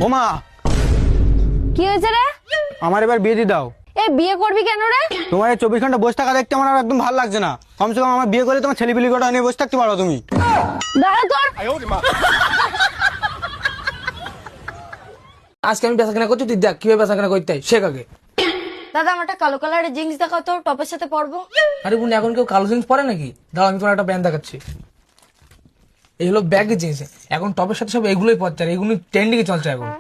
ওমা, কি হয়েছে রে? আমার এবার বিয়ে দিয়ে দাও। এ বিয়ে করবি কেন রে? তোমার এই 24 ঘন্টা বসে থাকা দেখতে আমার আর একদম ভালো লাগছে না। কমসে কম আমার বিয়ে করলে তোমার ছেলেপিলি কটা নিয়ে বসে থাকতে পারো তুমি। দাঁড়া তোর। আজকে আমি বেচা কেনা করছি, তুই দেখ কিভাবে বেচা কেনা করতে হয়, শেখ আগে। দাদা আমার একটা কালো কালারের জিন্স দেখাও তো, টপের সাথে পরবো। আরে বোন, এখন কেউ কালো জিন্স পরে নাকি? দাঁড়াও আমি তোমার একটা ব্যান্ড দেখাচ্ছি। এই হলো ব্যাগের জিন্স। এখন টপের সাথে সব এগুলোই পড়ছে, আর এগুলো ট্রেন্ডিং এ চলছে এখন।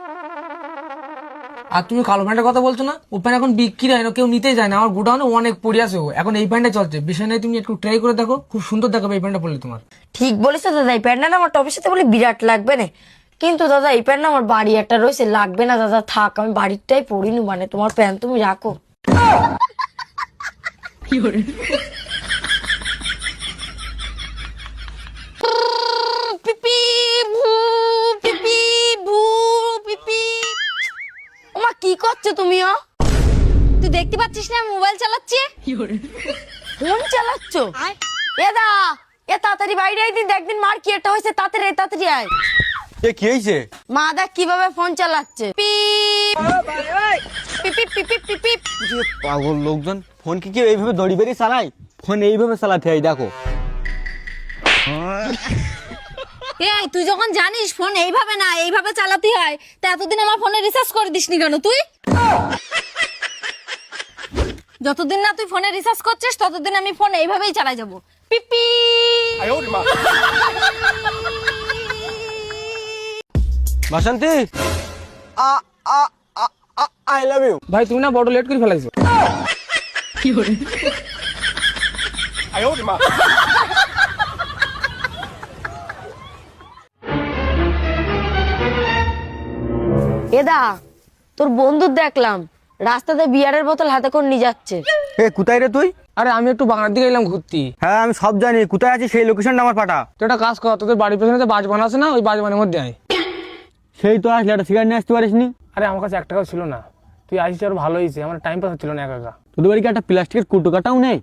আর তুমি কালো প্যান্টের কথা বলছো না, ও প্যান্ট এখন বিক্রি হয় না, কেউ নিতেই যায় না। আমার গোডাউনে অনেক পড়ে আছে, ও এখন এই প্যান্টটা চলছে। বিষয় নেই, তুমি একটু ট্রাই করে দেখো, খুব সুন্দর দেখাবে এই প্যান্টটা পরলে তোমার। ঠিক বলেছো দাদা, এই প্যান্টটা না আমার টপের সাথে বলে বিরাট লাগবে না। কিন্তু দাদা এই প্যান্ট না আমার বাড়ি একটা রয়েছে, লাগবে না দাদা, থাক, আমি বাড়িরটাই পরিনি। মানে তোমার প্যান্ট তুমি রাখো। পিপি ভু, পিপি ভু, পিপি। ওমা কি করছো তুমিও? তুই দেখতে পাচ্ছিস না আমি মোবাইল চালাচ্ছি? ফোন চালাচ্ছ? এদা এ তাড়াতাড়ি বাইরে আয়, দিন একদিন মার কি একটা হয়েছে, তাড়াতাড়ি তাড়াতাড়ি আয়। এ কি হয়েছে? মা দেখ কিভাবে ফোন চালাচ্ছে। পিপ পিপ পিপ পিপ পিপ। পাগল লোকজন, ফোন কি কেউ এইভাবে দড়ি বেরিয়ে চালায়? ফোন এইভাবে চালাতে হয়, দেখো। এই তুই যখন জানিস ফোন এইভাবে না এইভাবে চালাতে হয়, তা এতদিন আমার ফোনে রিচার্জ করে দিসনি কেন তুই? যতদিন না তুই ফোনে রিচার্জ করছিস ততদিন আমি ফোন এইভাবেই চালাই যাবো। পিপি। বাসন্তী, আই লাভ ইউ। ভাই তুমি না বড় লেট করে ফেলাইছো। এদা তোর বন্ধু দেখলাম রাস্তাতে বিয়ারের বোতল হাতে করে নিয়ে যাচ্ছে। এ কোথায় রে তুই? আরে আমি একটু বাংলার দিকে এলাম ঘুরতে। হ্যাঁ আমি সব জানি, কোথায় আছিস সেই লোকেশনটা আমার পাঠা। তো একটা কাজ কর, তোদের বাড়ির পেছনে যে বাজবান আছে না, ওই বাজবানের মধ্যে আয়। সেই তো আসলে একটা সিগারেট নিয়ে আসতে পারিস নি? আরে আমার কাছে 1 টাকাও ছিল না, তুই আসিস আর ভালো হয়েছে, আমার টাইম পাস ছিল না একা একা। তোদের বাড়ি কি একটা প্লাস্টিকের কুটো কাটাও নেই?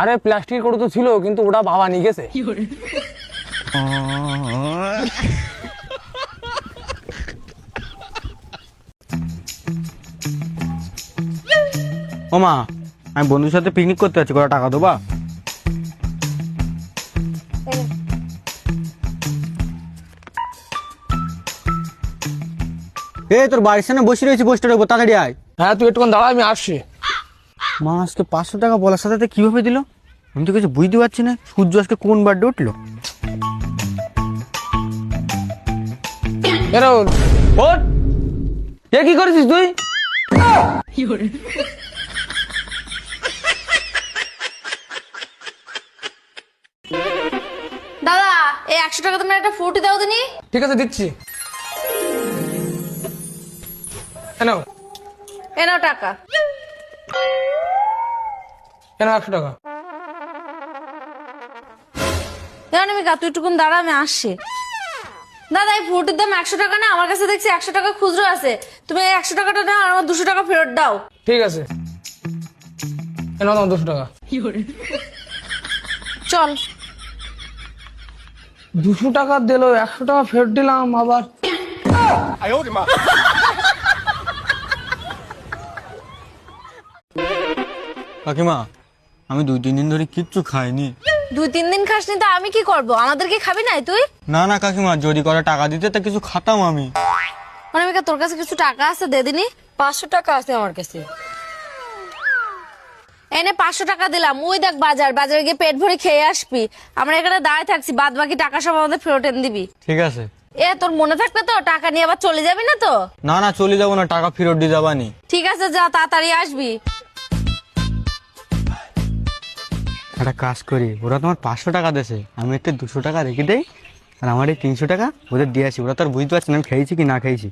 আরে প্লাস্টিকের কোটো তো ছিল, কিন্তু ওটা বাবা নিয়ে গেছে। ও মা, আমি বন্ধুর সাথে পিকনিক করতে যাচ্ছি, কত টাকা দেবা? এ তোর বাড়ির সামনে বসে রয়েছি, বসতে রাখবো, তাড়াতাড়ি আয়। হ্যাঁ তুই একটুক্ষণ দাঁড়া, আমি আসছি। মা আজকে 500 টাকা বলার সাথে সাথে কিভাবে দিল? আমি তো কিছু বুঝতে পারছি না, সূর্য আজকে কোন বারডে উঠলো? বেরো ওঠ। এ কি করেছিস তুই? দাদা এই 100 টাকা তুমি একটা ফুটি দাও দিনি। ঠিক আছে দিচ্ছি। কেন এ নাও টাকা। কেন 100 টাকা? জানি তুই একটুক্ষণ দাঁড়া, আমি আসছি। দাদা এই ফুটির দাম 100 টাকা না, আমার কাছে দেখছি 100 টাকা খুচরো আছে। তুমি এই 100 টাকাটা নাও আর আমার 200 টাকা ফেরত দাও। ঠিক আছে, কেন তোমার 200 টাকা? চল। 200 টাকা দিলো, 100 টাকা ফেরত দিলাম আবার। কাকিমা, আমি 2-3 দিন ধরে কিচ্ছু খাইনি। 2-3 দিন খাসনি তো আমি কি করব? আমাদেরকে খাবি না তুই? না না কাকিমা, যদি করে টাকা দিতে তা কিছু খাতাম আমি। অনামিকা তোর কাছে কিছু টাকা আছে দে দিনি। 500 টাকা আছে আমার কাছে। এনে 500 টাকা দিলাম, ওই দেখ বাজারে গিয়ে পেট ভরে খেয়ে আসবি। আমরা এখানে দাঁড়ায় থাকছি, বাদ বাকি টাকা সব আমাদের ফেরত এনে দিবি। ঠিক আছে। এ তোর মনে থাকবে তো? টাকা নিয়ে আবার চলে যাবি না তো? না না চলে যাবো না, টাকা ফেরত দিয়ে যাবানি। ঠিক আছে যা, তাড়াতাড়ি আসবি। একটা কাজ করি, ওরা তোমার 500 টাকা দেছে, আমি একটা 200 টাকা রেখে দেই, আর আমার এই 300 টাকা ওদের দিয়ে আসি। ওরা তো আর বুঝতে পারছে না আমি খেয়েছি কি না খেয়েছি।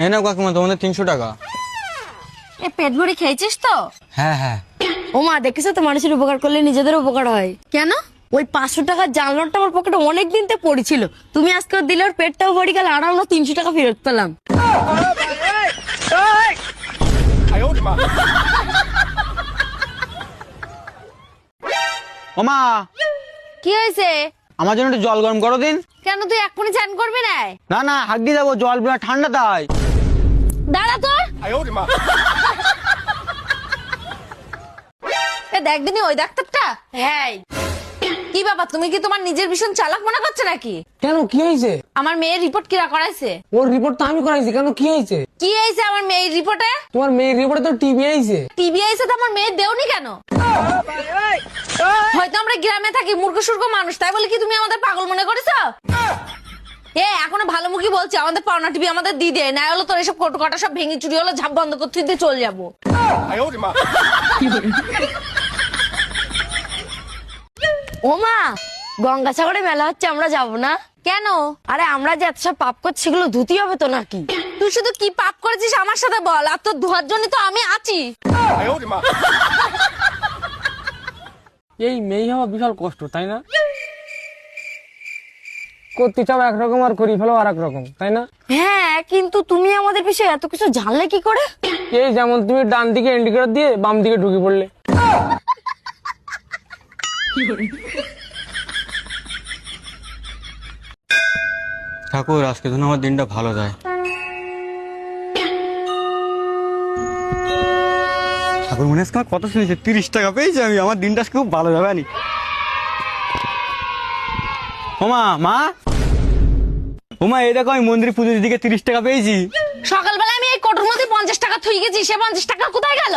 এই নাও কাকিমা তোমাদের 300 টাকা। এ পেট ভরে খেয়েছিস তো? হ্যাঁ হ্যাঁ। ও মা দেখেছো তো, মানুষের উপকার করলে নিজেদের উপকার হয়। কেন? ওই 500 টাকার জাল নোটটা আমার পকেটে অনেকদিন থেকে পড়েছিল, তুমি আজকে দিলে ওর পেটটাও ভরে গেল আর আমরা 300 টাকা ফেরত পেলাম। ও মা, কি হয়েছে? আমার জন্য একটু জল গরম করো দিন। কেন তুই এক্ষুনি চান করবি না? না না, হাঁক দিয়ে যাবো, জল বিনা ঠান্ডা তাই। দাঁড়া তোর। দেখ দিনি ওই ডাক্তারটা। হ্যাঁ, কি বাবা তুমি কি তোমার নিজের ভীষণ চালাক মনে করছো নাকি? কেন কি হয়েছে? আমার মেয়ের রিপোর্ট কিরা করাইছে? ওর রিপোর্ট তো আমি করাইছি, কেন কি হয়েছে? কি হয়েছে আমার মেয়ের রিপোর্টে? তোমার মেয়ের রিপোর্টে তো টিভি আইছে। টিভি আইছে তো আমার মেয়ের দেওনি কেন? হয়তো আমরা গ্রামে থাকি, মূর্খ সূর্খ মানুষ, তাই বলে কি তুমি আমাদের পাগল মনে করেছো? এখনো ভালো মুখী বলছি, আমাদের পাওনা টিভি আমাদের দিয়ে দে, না হলো তোর এসব কোটো কাটা সব ভেঙে চুরি হলো, ঝাপ বন্ধ করতে দিতে চলে যাবো। ও মা, গঙ্গাসাগরে মেলা হচ্ছে, আমরা যাব না কেন? আরে আমরা যে এত সব পাপ করছি সেগুলো ধুতি হবে তো নাকি? তুই শুধু কি পাপ করেছিস আমার সাথে বল, আর তোর ধোয়ার জন্য তো আমি আছি। এই মেয়ে হওয়া বিশাল কষ্ট, তাই না? করতে চাও একরকম আর করি ফেলো আর এক রকম, তাই না? হ্যাঁ, কিন্তু তুমি আমাদের বিষয়ে এত কিছু জানলে কি করে? এই যেমন তুমি ডান দিকে ইন্ডিকেটর দিয়ে বাম দিকে ঢুকে পড়লে। ঠাকুর, আজকে যেন আমার দিনটা ভালো যায়। ঠাকুর, মনে আজকে আমার কত শুনেছে, 30 টাকা পেয়েছি আমি, আমার দিনটা আজকে খুব ভালো যাবে। আনি ওমা, মা ওমা, এই দেখো আমি মন্দির পুজোর দিকে 30 টাকা পেয়েছি। সকালবেলা আমি এই কোটোর মধ্যে 50 টাকা থুই গেছি, সে 50 টাকা কোথায় গেল?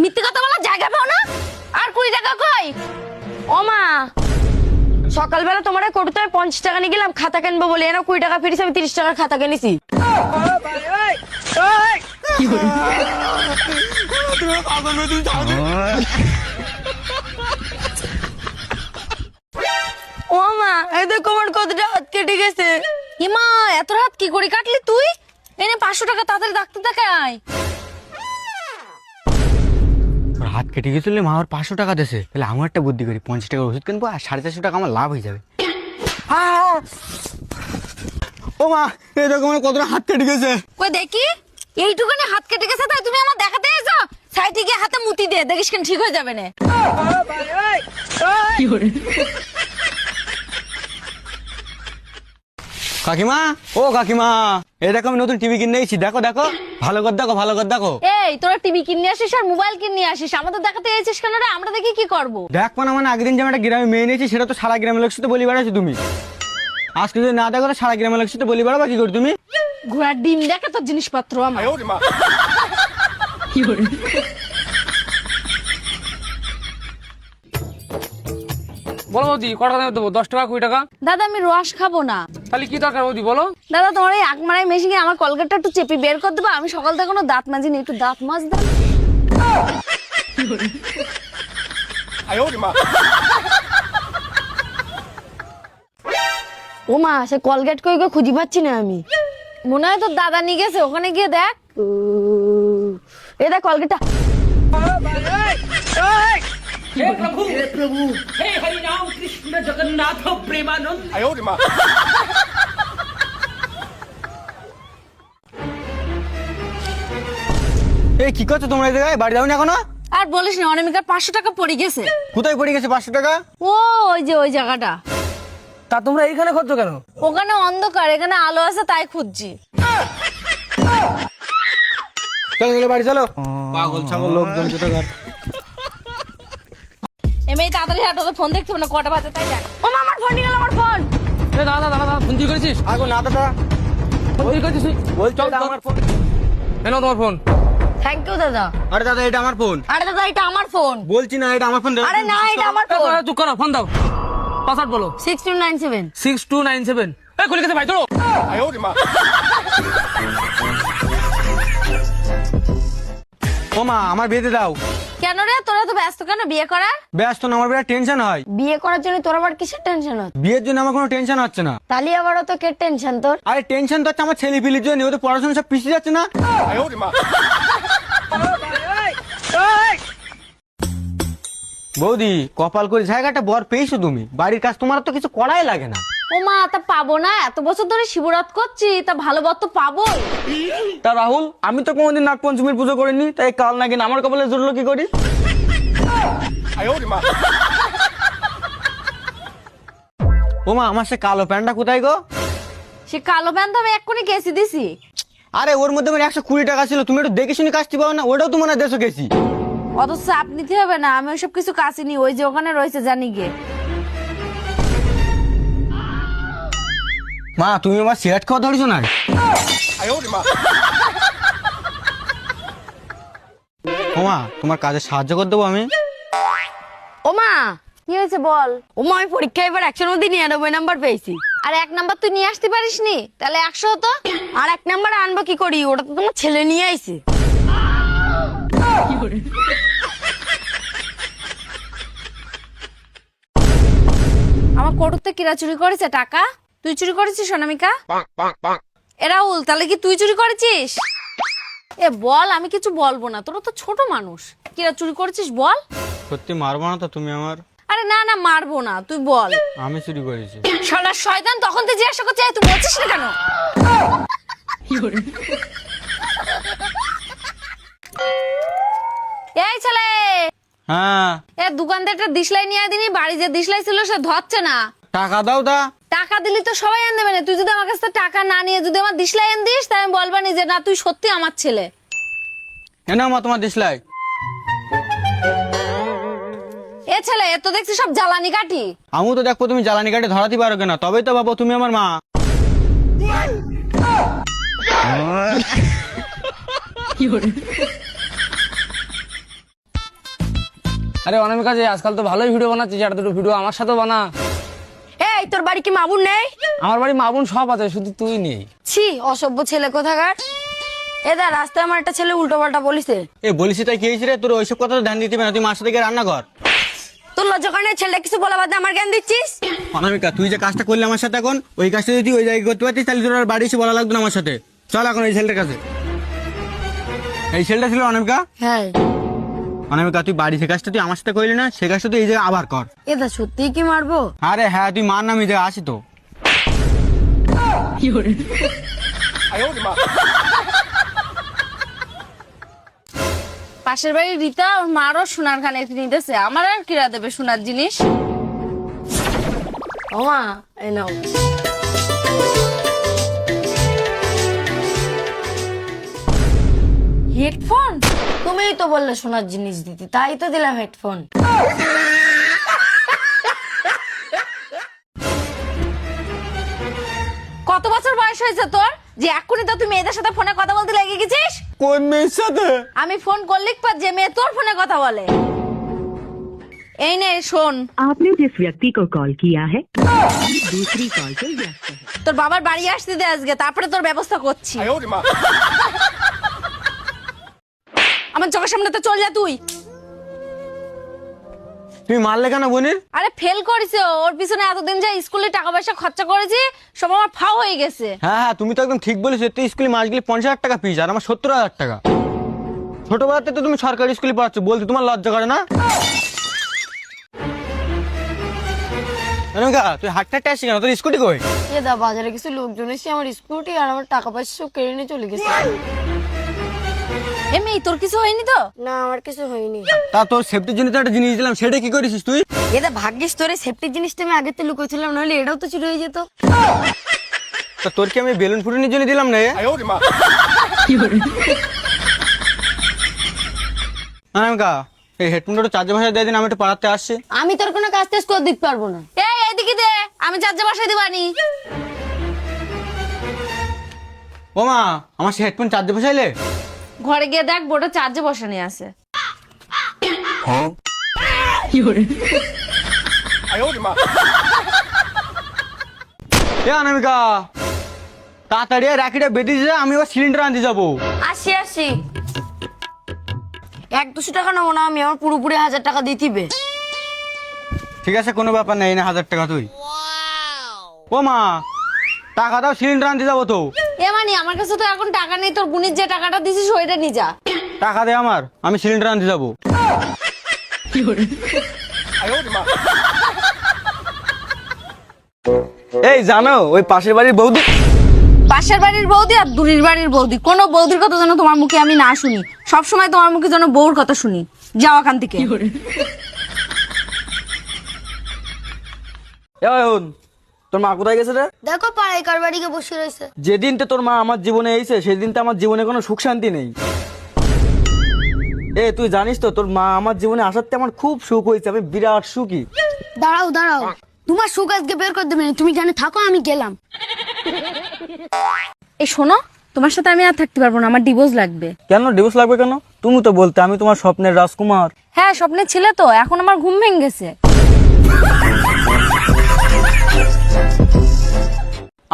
মিথ্যে কথা বলার জায়গা পাও না? আর 20 টাকা কই? ও মা, সকালবেলা তোমার কোটোতে 50 টাকা নিয়ে গেলাম খাতা কিনবো বলে, এনা 20 টাকা ফিরেছি, আমি 30 টাকার খাতা কিনেছি। ও মা, এই দেখো আমার কতটা হাত কেটে গেছে। মা, এত হাত কি করে কাটলি তুই? এনে 500 টাকা তাড়াতাড়ি ডাক্তার দেখাই। তোর হাত কেটে গেছিল, মা আমার 500 টাকা দেছে, তাহলে আমার একটা বুদ্ধি করি, 50 টাকার ওষুধ কিনবো আর 450 টাকা আমার লাভ হয়ে যাবে। ও মা, এই দেখো আমার কতটা হাত কেটে গেছে। কই দেখি, এইটুকুনি হাত কেটে গেছে তাই তুমি আমার দেখাতে এসো? সাইডে গিয়ে হাতে মুতি দে, দেখিস কেন ঠিক হয়ে যাবে না। কাকিমা, ও কাকিমা, এই দেখো আমি নতুন টিভি কিনে এসেছি, দেখো দেখো, ভালো করে দেখো, ভালো করে দেখো। এই তোরা টিভি কিনে আসিস আর মোবাইল কিনে আসিস, আমাদের দেখাতে এসেছিস কেন রে? আমরা দেখি কি করব? দেখো না, মানে আগের দিন যে আমি একটা গ্রামে মেয়ে নিয়েছি, সেটা তো সারা গ্রামের লোকের সাথে বলি বেড়াচ্ছি তুমি। আজকে যদি না দেখো তো সারা গ্রামের লোকের সাথে বলি বেড়াবা কি করে তুমি? ঘোড়ার ডিম দেখে তোর জিনিসপত্র আমার। বলো বৌদি, কত টাকা দেবো? 10 টাকা, 20 টাকা? দাদা আমি রস খাবো না। তাহলে কি দরকার বৌদি বলো? দাদা তোমার এই আকমারাই মেশিনে আমার কলগেটটা একটু চেপে বের করে দেবো, আমি সকাল থেকে কোনো দাঁত মাজিনি, একটু দাঁত মাজ দাও। ও মা, সে কলগেট কই গো খুঁজে পাচ্ছি না আমি। মনে হয় তোর দাদা নিয়ে গেছে, ওখানে গিয়ে দেখ। এ দেখ কলগেটটা। এই কি করছো তোমরা এই জায়গায়? বাড়ি যাওনি এখনো? আর বলিস না, অনামিকার 500 টাকা পড়ে গেছে। কোথায় পড়ে গেছে 500 টাকা? ওই যে ওই জায়গাটা। তা তোমরা এইখানে খুঁজছো কেন? ওখানে অন্ধকার, এখানে আলো আছে তাই খুঁজছি। চলো চলো বাড়ি চলো, পাগল ছাগল লোকজন কোথাকার। এমনি তাড়াতাড়ি হাঁটো, তো ফোন দেখতে না কটা বাজে তাই দেখ। ও মা, আমার ফোন নিয়ে গেল, আমার ফোন। এ দাদা দাদা দাদা, ফোন তুই করেছিস? আগো না দাদা, ফোন তুই করেছিস? বলছো চল এটা আমার ফোন। এনো তোমার ফোন। থ্যাংক ইউ দাদা। আরে দাদা, এটা আমার ফোন। আরে দাদা এটা আমার ফোন। বলছি না, এটা আমার ফোন। আরে না, এটা আমার ফোন। চুপ করো, ফোন দাও। পাসওয়ার্ড বলো। 6297। 6297। এই খুলে গেছে ভাই, ধরো। ও মা, আমার বিয়েতে দাও। কেন রে, তোরা তো ব্যস্ত কেন বিয়ে করার? ব্যস্ত না, আমার বিরাট টেনশন হয়। বিয়ে করার জন্য তোর আবার কিসের টেনশন হচ্ছে? বিয়ের জন্য আমার কোনো টেনশন হচ্ছে না। তাহলে আবারও তো কে টেনশন তোর? আরে টেনশন তো হচ্ছে আমার ছেলে পিলির জন্য, ওদের পড়াশোনা সব পিছিয়ে যাচ্ছে না। বৌদি, কপাল করে জায়গাটা বর পেয়েছো তুমি, বাড়ির কাজ তোমার তো কিছু করাই লাগে না। ও মা, তা পাবো না? এত বছর ধরে শিবরাত করছি, তা ভালো বর তো পাবোই। তা রাহুল, আমি তো কোনোদিন নাগপঞ্চমীর পুজো করিনি, তাই কাল নাকি আমার কপালে জুড়লো কি করি? ও মা, আমার সে কালো প্যান্টটা কোথায় গো? সে কালো প্যান্ট আমি এক্ষুনি কেসি দিছি। আরে ওর মধ্যে আমার 120 টাকা ছিল, তুমি একটু দেখে শুনে কাজটি পাও না? ওটাও তো মনে হয় দেশো গেছি। অত চাপ নিতে হবে না, আমি ওইসব কিছু কাছিনি, ওই যে ওখানে রয়েছে জানি গে। মা, তুমি আমার সিগারেট খাওয়া ধরেছো না? ও মা, তোমার কাজে সাহায্য করে দেবো আমি। ও মা, কি হয়েছে বল। ও মা, আমি পরীক্ষায় এবার 100 মধ্যে 99 নাম্বার পেয়েছি। আর 1 নাম্বার তুই নিয়ে আসতে পারিস নি, তাহলে 100 হতো। আর 1 নাম্বার আনবো কি করি, ওটা তো তোমার ছেলে নিয়ে আইছে। আমার কোটরতে কিরা চুরি করেছে টাকা? তুই চুরি করেছিস অনামিকা? এ রাহুল, তাহলে কি তুই চুরি করেছিস? এ বল, আমি কিছু বলবো না, তোরা তো ছোট মানুষ। কিরা চুরি করেছিস বল। সত্যি মারবো না তো তুমি আমার? আরে না না, মারবো না, তুই বল। আমি চুরি করেছি। শালা শয়তান, তখন তুই জিজ্ঞাসা করছিস, তুই বলছিস না কেন? এই ছেলে, হ্যাঁ, এ দোকান থেকে একটা দিশলাই নিয়ে দিনি, বাড়ি যে দিশলাই ছিল সে ধরছে না। টাকা দাও দা। টাকা দিলি তো সবাই এনে দেবে না, তুই যদি আমার কাছ থেকে টাকা না নিয়ে যদি আমার দিশলাই এনে দিস, তাহলে আমি বলবানি যে না, তুই সত্যি আমার ছেলে। এ নাও মা তোমার দিসলাই। এ ছেলে, এ তো দেখছি সব জ্বালানি কাঠি। আমিও তো দেখবো তুমি জ্বালানি কাঠে ধরাতে পারো কিনা, তবেই তো ভাবো তুমি আমার মা। আরে অনামিকা, যে আজকাল তো ভালোই ভিডিও বানাচ্ছিস, একটা দুটো ভিডিও আমার সাথে বানা। এই, তোর বাড়ি কি মাবুন নেই? আমার বাড়ি মা বোন সব আছে, শুধু তুই নেই। ছি, অসভ্য ছেলে কোথাকার। এ দা, রাস্তায় আমার একটা ছেলে উল্টো পাল্টা বলিছে। এ বলিস তাই কি হয়েছে রে? তোর ওইসব কথা তো ধ্যান দিতে হবে না, তুই মার সাথে গিয়ে রান্না কর। তোর লজ্জা করে না? ছেলেটা কিছু বলা বাদ দিয়ে আমার জ্ঞান দিচ্ছিস। অনামিকা, তুই যে কাজটা করলি আমার সাথে, এখন ওই কাজটা যদি তুই ওই জায়গায় করতে পারতিস, তাহলে তোর আর বাড়ি এসে বলা লাগতো না আমার সাথে। চল এখন এই ছেলেটার কাছে। এই ছেলেটা ছিল অনামিকা। হ্যাঁ। অনামিকা, তুই বাড়ি সে কাজটা তুই আমার সাথে করলি না, সে কাজটা তুই এই জায়গায় আবার কর। এটা সত্যি কি মারবো? আরে হ্যাঁ, তুই মার নাম এই জায়গায় আসি তো। পাশের বাড়ির রীতা, ওর মারও সোনার খানে নিতেছে, আমার আর কিরা দেবে সোনার জিনিস। ও মা, এই নাও। হেডফোন? তুমিই তো বললে সোনার জিনিস দিতে, তাই তো দিলাম হেডফোন। কত বছর বয়স হয়েছে তোর যে এক্ষুনি তো তুই মেয়েদের সাথে ফোনে কথা বলতে লেগে গেছিস? কোন মেয়ের সাথে? আমি ফোন করলিক পর যে মেয়ে তোর ফোনে কথা বলে। এই নে শোন, आपने जिस व्यक्ति को कॉल किया है दूसरी कॉल पे व्यस्त है। তোর বাবার বাড়ি আসতে দে আজকে, তারপরে তোর ব্যবস্থা করছি। আমার চোখের সামনে তো চল যা তুই। তুমি মারলে কেন বোনের? আরে ফেল করেছে ও, ওর পিছনে এতদিন যা স্কুলে টাকা পয়সা খরচা করেছি, সব আমার ফাও হয়ে গেছে। হ্যাঁ হ্যাঁ, তুমি তো একদম ঠিক বলেছো। তুই স্কুলে মাস গেলে 50,000 টাকা ফিস, আর আমার 70,000 টাকা। ছোটবেলাতে তো তুমি সরকারি স্কুলে পড়াচ্ছ, বলতে তোমার লজ্জা করে না? অনামিকা, তুই হাঁটতে আসছি কেন? তোর স্কুটি কই? এ দা, বাজারে কিছু লোকজন এসে আমার স্কুটি আর আমার টাকা পয়সা সব কেড়ে নিয়ে চলে গেছে। এমনি তোর কিছু হয়নি তো? না, আমার কিছু হয়নি। তা তোর সেফটির জন্য তো একটা জিনিস দিলাম, সেটা কি করেছিস তুই? এটা ভাগ্যিস তোর সেফটির জিনিসটা আমি আগে তো লুকোছিলাম, নাহলে এটাও তো চুরি হয়ে যেত। তা তোর কি আমি বেলুন ফুটানোর জন্য দিলাম না? অনামিকা, এই হেডফোনটা চার্জে বসায় দিয়ে দিন, আমি একটু পাড়াতে আসছি। আমি তোর কোনো কাজ টাজ করে দিতে পারবো না। এই এদিকে দে, আমি চার্জে বসাই দিবানি। ও মা, আমার সে হেডফোন চার্জে বসাইলে? ঘরে গিয়ে দেখ, বোর্ডে চার্জে বসানি আছে। এ অনামিকা, তাড়াতাড়ি রাখিটা বেঁধে দিয়ে আমি এবার সিলিন্ডার আনতে যাবো। আসি আসি। 100-200 টাকা নেবো না আমি, আমার পুরোপুরি 1000 টাকা দিতিবে। ঠিক আছে, কোনো ব্যাপার নেই, না 1000 টাকা তুই। ও মা, টাকা দাও, সিলিন্ডার আনতে যাবো তো। এ মানে আমার কাছে তো এখন টাকা নেই, তোর বোনের যে টাকাটা দিছিস ওইটা নিয়ে যা। টাকা দে আমার, আমি সিলিন্ডার আনতে যাবো। এই জানো, ওই পাশের বাড়ির বৌদি। পাশের বাড়ির বৌদি আর দূরের বাড়ির বৌদি, কোনো বৌদির কথা যেন তোমার মুখে আমি না শুনি। সব সময় তোমার মুখে যেন বউর কথা শুনি। যাও এখান থেকে। তোর মা কোথায় গেছে রে? দেখো পাড়ায় কার বাড়িকে বসে রয়েছে। যেদিন তোর মা আমার জীবনে এসেছে সেদিন তো আমার জীবনে কোনো সুখ শান্তি নেই। এ তুই জানিস তো তোর মা আমার জীবনে আসাতে আমার খুব সুখ হয়েছে, আমি বিরাট সুখী। দাঁড়াও দাঁড়াও, তোমার সুখ আজকে বের করে দেবে না, তুমি জানে থাকো, আমি গেলাম। এই শোনো, তোমার সাথে আমি আর থাকতে পারবো না, আমার ডিভোর্স লাগবে। কেন ডিভোর্স লাগবে কেন? তুমি তো বলতে আমি তোমার স্বপ্নের রাজকুমার। হ্যাঁ স্বপ্নে ছিলে তো, এখন আমার ঘুম ভেঙে গেছে।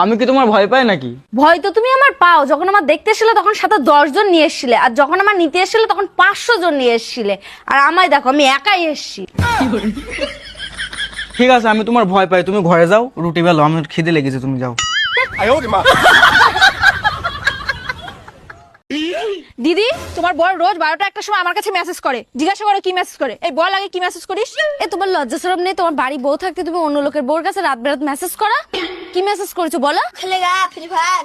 আমি কি তোমার ভয় পাই নাকি? ভয় তো তুমি আমার পাও, যখন আমার দেখতে এসেছিলে তখন সাথে 10 জন নিয়ে এসেছিলে, আর যখন আমার নিতে এসেছিলে তখন 500 জন নিয়ে এসেছিলে, আর আমায় দেখো আমি একাই এসেছি। ঠিক আছে আমি তোমার ভয় পাই, তুমি ঘরে যাও, রুটি বেলো, আমার খিদে লেগেছে, তুমি যাও। দিদি, তোমার বর রোজ 12টা একটা সময় আমার কাছে মেসেজ করে, জিজ্ঞাসা করে কি মেসেজ করে। এই বল আগে কি মেসেজ করিস? এ তোমার লজ্জা শরম নেই? তোমার বাড়ি বউ থাকতে তুমি অন্য লোকের বউর কাছে রাত বেরাত মেসেজ করা? কি মেসেজ করেছো বলো? খেলেগা ফ্রি ফায়ার।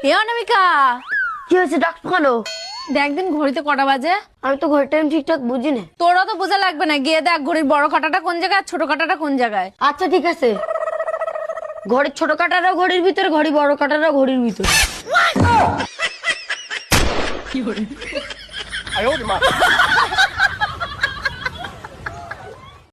এ অনামিকা, কি হয়েছে? ডাক্তার কেন? দেখ দিন ঘড়িতে কটা বাজে। আমি তো ঘড়ির টাইম ঠিকঠাক বুঝি না। তোরা তো বোঝা লাগবে না, গিয়ে দেখ ঘড়ির বড় কাঁটাটা কোন জায়গায় আর ছোট কাঁটাটা কোন জায়গায়। আচ্ছা ঠিক আছে, ঘড়ির ছোট কাঁটাটা ঘড়ির ভিতরে, ঘড়ি বড় কাঁটাটা ঘড়ির ভিতরে।